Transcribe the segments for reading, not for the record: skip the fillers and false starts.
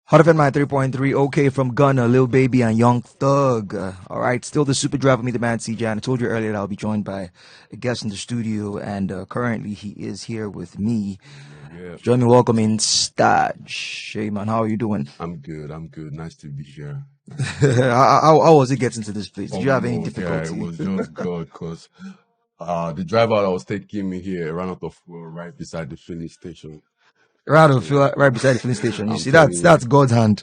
Hot FM 3.3, okay, from Gunna, Lil Baby, and Young Thug. All right, still the super driver, me, the man, CJ. And I told you earlier that I'll be joined by a guest in the studio, and currently he is here with me. Yeah, Join me welcoming Staj. Hey, man, how are you doing? I'm good. I'm good. Nice to be here. how was it getting to this place? Did you have any Yeah, difficulty? it was just good because the driver that was taking me here ran out of fuel right beside the filling station. Right, So right beside the filling station. You I'm see, telling that's you, God's hand.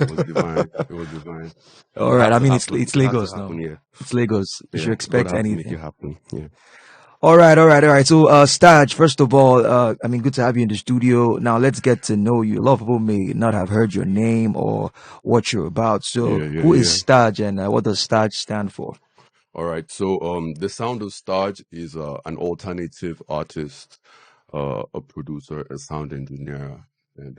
it was divine. It was divine. All It right, had I to mean, happen. it's It had to Lagos happen. now. Yeah, It's Lagos. You should yeah. God expect had to make anything. it happen. Yeah. All right, all right, all right. So, Staj, first of all, I mean, good to have you in the studio. Now, let's get to know you. A lot of people may not have heard your name or what you're about. So, who is Yeah. Staj and what does Staj stand for? All right. So, the sound of Staj is an alternative artist, a producer, a sound engineer, and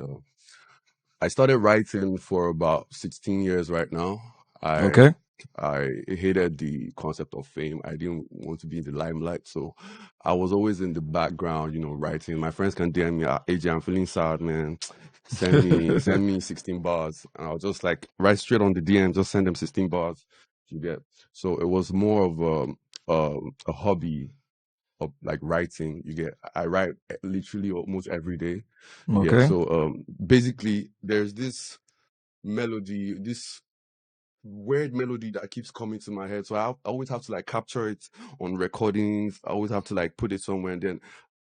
I started writing for about 16 years right now. I Okay. I hated the concept of fame. I didn't want to be in the limelight, so I was always in the background, writing. My friends can DM me, AJ, I'm feeling sad, man. Send me 16 bars. And I'll just like write straight on the DM, just send them 16 bars. You get. So it was more of a hobby of like writing. You get. I write literally almost every day. Yeah. Okay. So basically there's this melody, this weird melody that keeps coming to my head. So I always have to like capture it on recordings. I always have to like put it somewhere, and then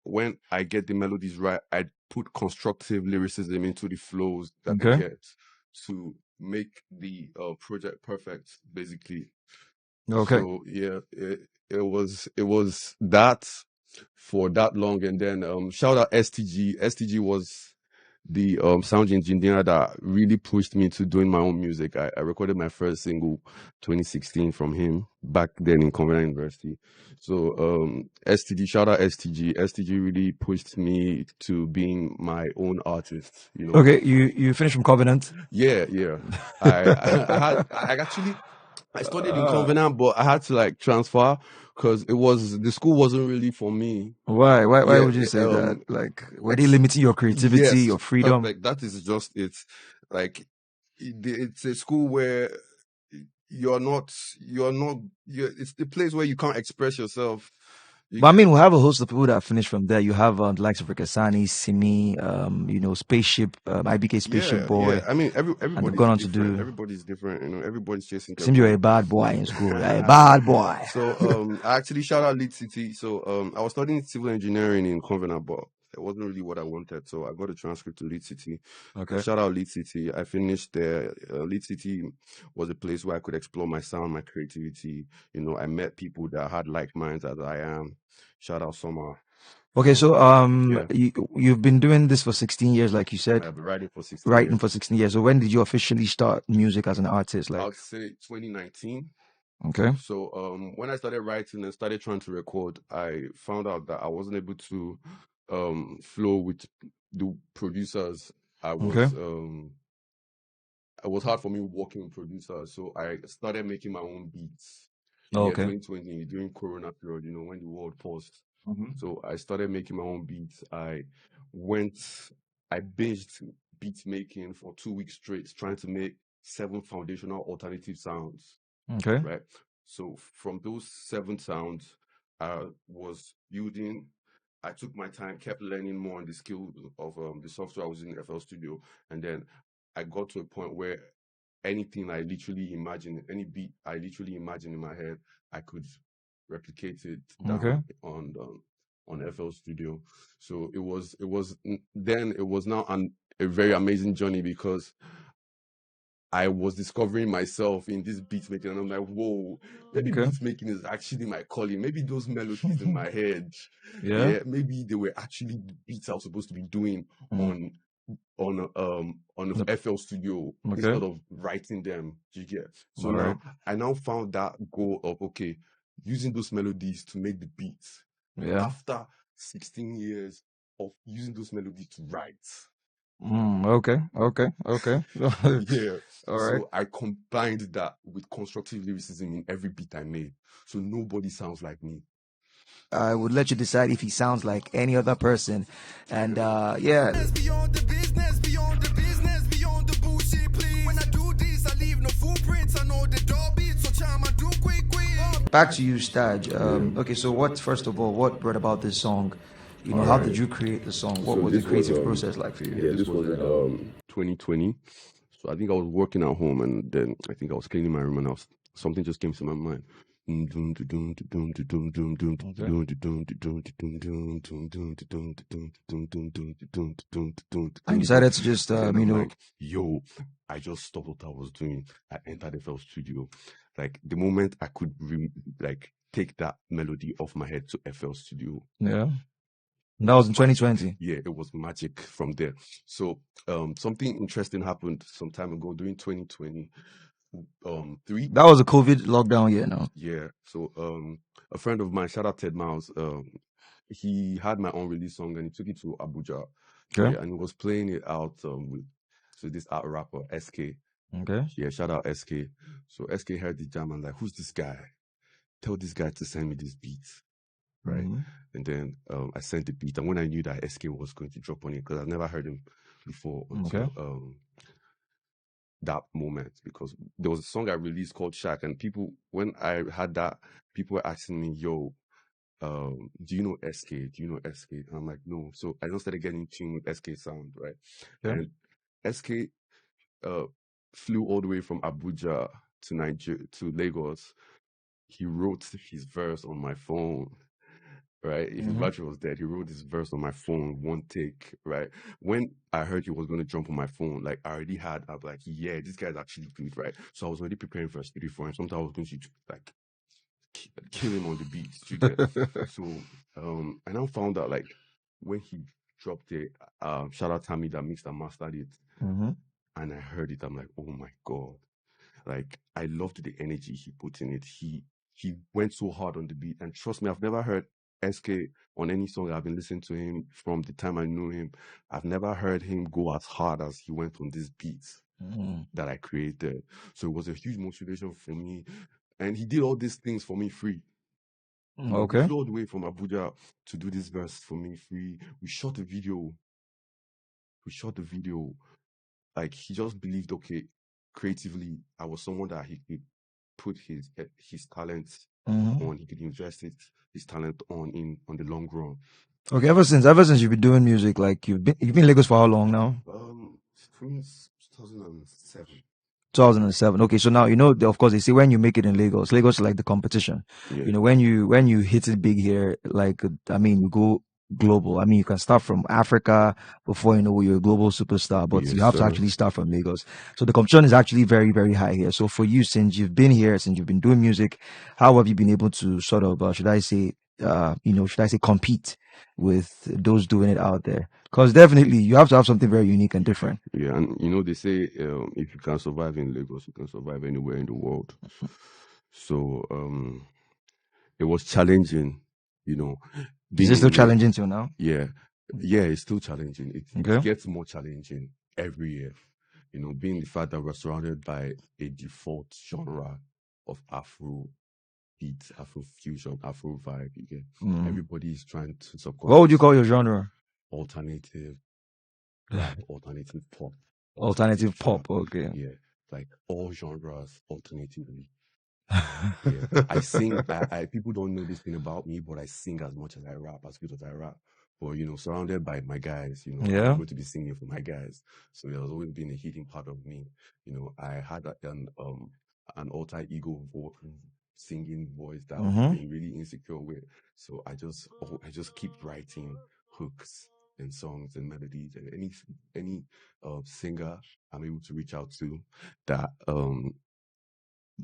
when I get the melodies right, I put constructive lyricism into the flows that I Okay. get to make the project perfect, basically. Okay. So yeah, it was that for that long, and then shout out STG. STG was the sound engineer that really pushed me to doing my own music. I recorded my first single 2016 from him back then in Convenant University. So STG, shout out STG. STG really pushed me to being my own artist, you know. Okay. You finished from Covenant. Yeah. I actually I studied in Covenant, but I had to like transfer because the school wasn't really for me. Why? Why Yeah, would you say that? Like, were they ex- limiting your creativity, yes, your freedom? perfect. That is just it. Like it's a school where it's the place where you can't express yourself. You But I get. mean, we have a host of people that finished from there. You have the likes of Rikasani, Simi, Spaceship, IBK Spaceship Yeah. Boy, I mean, and they've everybody's gone on to different. do. Everybody's different. Everybody's chasing their Seems you're a goal. bad boy in school. You're a bad boy. So I actually shout out Lead City. So I was studying civil engineering in Convenant, but it wasn't really what I wanted. So I got a transcript to Lead City. Okay. Shout out Lead City. I finished there. Lead City was a place where I could explore my sound, my creativity. I met people that had like minds as I am. Shout out Summer. Okay, so Yeah, you've been doing this for 16 years, like you said, I've been writing for 16 writing years. for 16 years. So when did you officially start music as an artist? I Like, would say 2019. okay, So when I started writing and started trying to record, I found out that I wasn't able to flow with the producers. I okay, was it was hard for me working with producers, so I started making my own beats. oh, Yeah, okay, 2020 during Corona period, when the world paused. hmm, So I started making my own beats. Went, I binged beat making for 2 weeks straight, trying to make 7 foundational alternative sounds, okay, right? So from those 7 sounds, I was building. I took my time, kept learning more on the skill of the software I was in FL Studio, and then I got to a point where anything I literally imagine, any beat I literally imagine in my head, I could replicate it okay. down on FL Studio. So then it was now a very amazing journey because I was discovering myself in this beat making, and I'm like, whoa, maybe Okay. beat making is actually my calling. Maybe those melodies in my head, Yeah. yeah, maybe they were actually the beats I was supposed to be doing Mm. on Yep. a FL Studio Okay. instead of writing them. You get. So All right. now I now found that goal of okay, using those melodies to make the beats Yeah. after 16 years of using those melodies to write. Okay. Okay. Okay. Yeah. All right. So I combined that with constructive lyricism in every beat I made. So nobody sounds like me. I would let you decide if he sounds like any other person. And yeah. back to you, Staj. Yeah. Okay, so what first of all, what brought about this song? You know, how did Alright. you create the song? What So was the this was creative process like for you? yeah, this was in 2020. So I think I was working at home, and then I think I was cleaning my room, and something just came to my mind. I decided to just, Then you I'm know, like, yo, I just stopped what I was doing. I entered FL Studio. Like the moment I could like take that melody off my head to FL Studio, yeah. That was in 2020. yeah, it was magic from there. So something interesting happened some time ago during 2020. Three. That was a COVID lockdown year now. Yeah. So a friend of mine, shout out Ted Miles, he had my unreleased song and he took it to Abuja. Okay. Yeah, and he was playing it out with so this art rapper SK. Okay. Yeah, shout out SK. So SK heard the jam and like, who's this guy? Tell this guy to send me this beat. Right. Mhm. And then I sent the beat. And when I knew that SK was going to drop on it, because I've never heard him before until that moment, because there was a song I released called Shack, and people, when I had that, people were asking me, yo, do you know SK? Do you know SK? And I'm like, no. So I just started getting in tune with SK sound, right? Okay. And SK flew all the way from Abuja to Nigeria to Lagos. He wrote his verse on my phone. Right, if his battery was dead, he wrote this verse on my phone, one take. Right, when I heard he was going to jump on my phone, like I already had, I was like, yeah, this guy's actually good, right? So I was already preparing for a studio for him. Sometimes I was going to like kill him on the beats. You get? So I now found out like when he dropped it, shout out Tammy that mixed and mastered it, and I heard it, I'm like, oh my god, like I loved the energy he put in it. He went so hard on the beat, and trust me, I've never heard SK on any song. I've been listening to him from the time I knew him. I've never heard him go as hard as he went on these beats that I created. So it was a huge motivation for me. And he did all these things for me free. You know, he Okay. flew all the way from Abuja to do this verse for me free. We shot a video. Like he just believed, okay, creatively, I was someone that he could put his talents on. He could invest his talent on the long run. Okay, ever since you've been doing music, like you've been in Lagos for how long now? Since 2007. 2007. Okay, so now you know, of course, they say when you make it in Lagos, Lagos is like the competition. Yeah. You know, when you hit it big here, like I mean, you go global. I mean, you can start from Africa before you know you're a global superstar, but Yes, you have to sir. actually start from Lagos. So the competition is actually very, very high here. So for you, since you've been here, since you've been doing music, how have you been able to sort of, should I say, compete with those doing it out there? Because definitely you have to have something very unique and different. Yeah, and you know they say if you can survive in Lagos, you can survive anywhere in the world. So it was challenging, you know, Is being it still in challenging till now? yeah, it's still challenging. It Okay. gets more challenging every year. You know, being the fact that we're surrounded by a default genre of Afro beats, Afro fusion, Afro vibe. You get everybody is trying to subconsciously. What would you call your genre? Alternative rap, alternative pop, Alternative trap. pop. Okay. Yeah, like all genres alternatively. Yeah, I sing. I people don't know this thing about me, but I sing as much as I rap, as good as I rap. But you know, surrounded by my guys, you know, Yeah. I'm going to be singing for my guys. So there's always been a hidden part of me. You know, I had an alter ego singing voice that I've been really insecure with. So I just keep writing hooks and songs and melodies, and any singer I'm able to reach out to that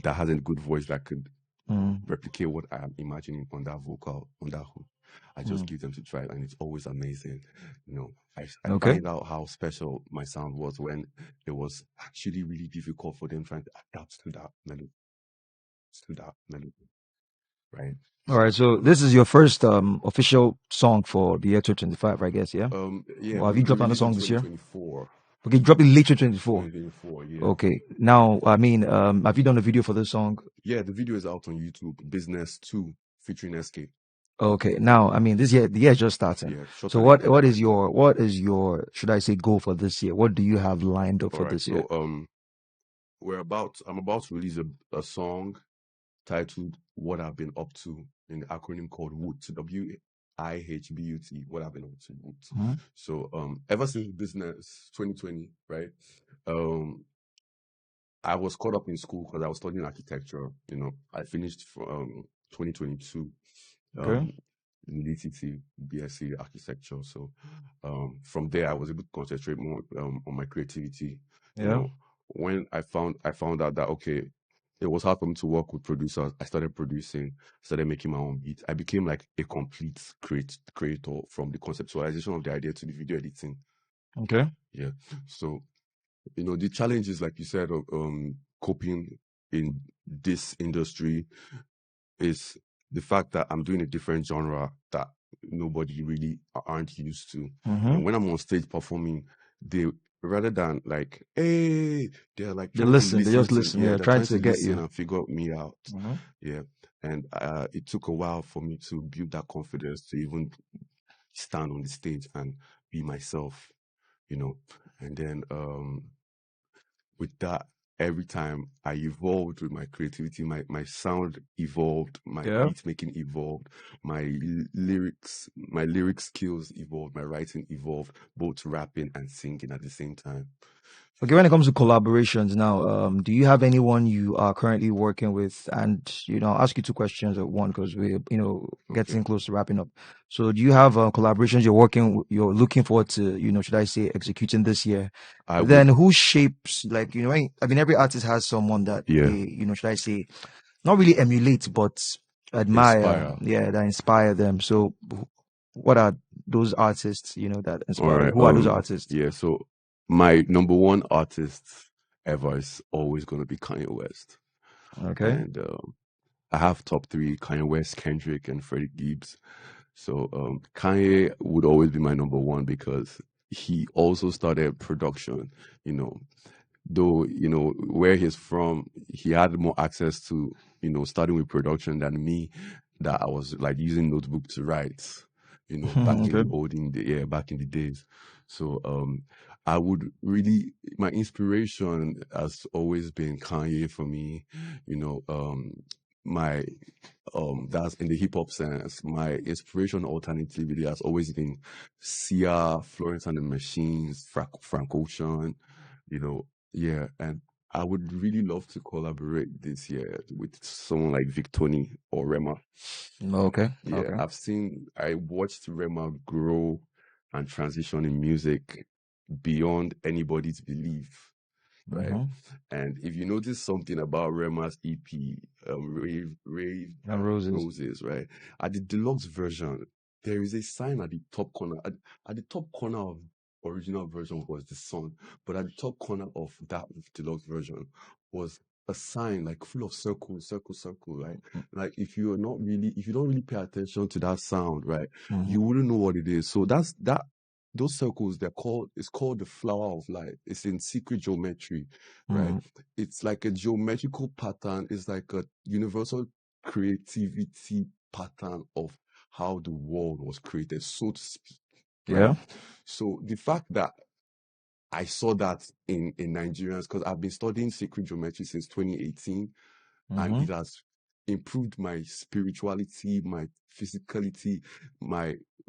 has a good voice that could replicate what I'm imagining on that vocal, on that hook. I just give them to try, and it's always amazing. You know, I Okay. find out how special my sound was when it was actually really difficult for them trying to adapt to that melody, right? All right. So this is your first official song for the year 2025, I guess. Yeah. Yeah. Well, have you We dropped another released in song this year? 2024. Okay, drop it late 2024. 2024, yeah. Okay. Now, I mean, have you done a video for this song? Yeah, the video is out on YouTube. Business 2 featuring SK. Okay. Now, I mean, the year is just starting. Yeah. So what is your should I say goal for this year? What do you have lined up for this year? So I'm about to release a song titled What I've Been Up To, in the acronym called WHBUT, WIHBUT, What I've Been Up to, WHBUT. Mm-hmm. So ever since business 2020, right? Um I was caught up in school because I was studying architecture. I finished 2022 Okay. um in DTT BSc architecture. So from there I was able to concentrate more on my creativity. You Yeah. know, when I found out that okay, it was hard for me to work with producers. I started producing, started making my own beats. I became like a complete creator from the conceptualization of the idea to the video editing. Okay. Yeah. So the challenge is, like you said, of coping in this industry is the fact that I'm doing a different genre that nobody really aren't used to. Mm-hmm. And when I'm on stage performing, they rather than like, hey, they're like They trying to listen. They listen just to, listen. yeah, Yeah, they're trying trying to to get listen you. and figure me out. Mm-hmm. Yeah. And it took a while for me to build that confidence to even stand on the stage and be myself, you know. And then with that, every time I evolved with my creativity, my sound evolved, my Yeah. beat making evolved, my lyric skills evolved, my writing evolved, both rapping and singing at the same time. Okay, when it comes to collaborations now, do you have anyone you are currently working with? And I'll ask you two questions at one because we're Okay. getting close to wrapping up. So, do you have collaborations you're looking forward to, should I say, executing this year? I Then, would, who shapes, like, I mean, every artist has someone that they, yeah, should I say, not really emulate, but admire, inspire. yeah, that inspire them. So, what are those artists, that All inspire you? right. Who are those artists? Yeah. So my number one artist ever is always gonna be Kanye West, Okay. and I have top three: Kanye West, Kendrick, and Freddie Gibbs. So Kanye would always be my number one because he also started production. You know, though where he's from, he had more access to starting with production than me. That I was like using notebook to write. Back in Okay. the back in the days. So I would really, my inspiration has always been Kanye for me. My that's in the hip hop sense. My inspiration alternatively has always been Sia, Florence and the Machines, Frank Ocean, yeah. And I would really love to collaborate this year with someone like Victoni or Rema. Okay. Yeah, Okay. I watched Rema grow and transition in music beyond anybody's belief, right? Mm-hmm. And if you notice something about Rema's EP, Rave And roses. Roses, right? At the deluxe version, there is a sign at the top corner. At the top corner of original version was the sun, but at the top corner of that deluxe version was a sign like full of circle, right? Like if you don't really pay attention to that sound, right, Mm-hmm. you wouldn't know what it is. So that's that. Those circles, it's called the flower of light. It's in secret geometry, right? Mm-hmm. It's like a geometrical pattern. It's like a universal creativity pattern of how the world was created, so to speak, right? Yeah. So the fact that I saw that in Nigerians, because I've been studying sacred geometry since 2018, and Mm-hmm. it has improved my spirituality, my physicality,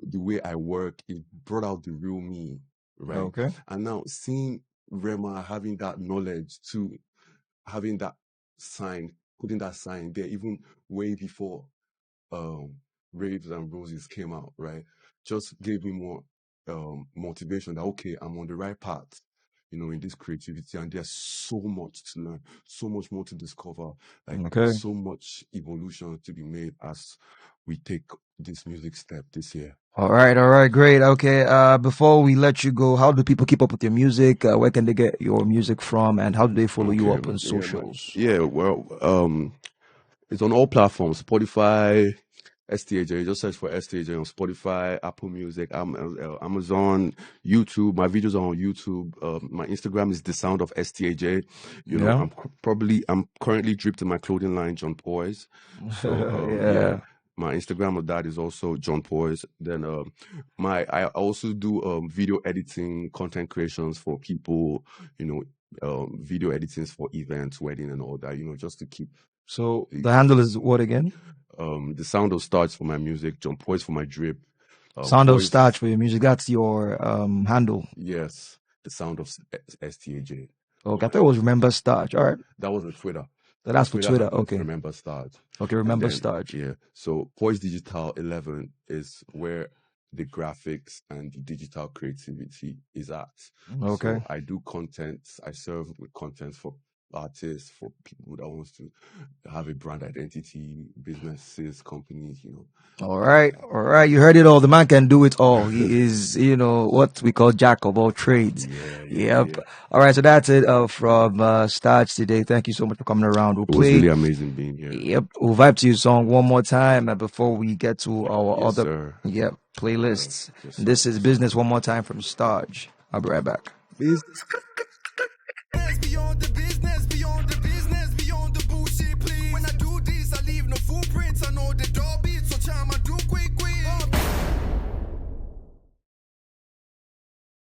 the way I work. It brought out the real me, right? Okay. And now seeing Rema having that knowledge to having that sign, putting that sign there, even way before um Raves and Roses came out, right? Just gave me more motivation that okay, I'm on the right path, in this creativity, and there's so much to learn, so much more to discover, like Okay. so much evolution to be made as we take this music step this year. All right. All right. Great. Okay. Before we let you go, how do people keep up with your music? Where can they get your music from, and how do they follow you Okay, up on yeah, socials? well, it's on all platforms: Spotify, STAJ. Just search for STAJ on Spotify, Apple Music, Amazon, YouTube. My videos are on YouTube. My Instagram is the sound of STAJ. Yeah. I'm currently dripped in my clothing line, John Poise. So yeah. Yeah. My Instagram of that is also John Poise. Then I also do video editing, content creations for people, you know, video editings for events, wedding, and all that. Just to keep So the handle is what again? the sound of starts for my music, John Poise for my drip, Sound of Poise. Staj for your music. That's your handle. Yes, the sound of STAJ. Okay, I thought it was Remember Staj. All right. That was a Twitter. So that's for Twitter Twitter. handle is Okay. Remember Staj. Okay, And Remember then, Staj. yeah. So Poise Digital 11 is where the graphics and the digital creativity is at. Okay. So I do content. I serve with content for artists, for people that wants to have a brand identity, businesses, companies. All right. All right. You heard it all. The man can do it all. He is, what we call jack of all trades. Yep. All right. So that's it from Staj today. Thank you so much for coming around. We'll It was play. really amazing being here. Yep. We'll vibe to your song one more time before we get to our Yes, other sir. playlists. Yes, This sir. is Business One More Time from Staj. I'll be right back. Business.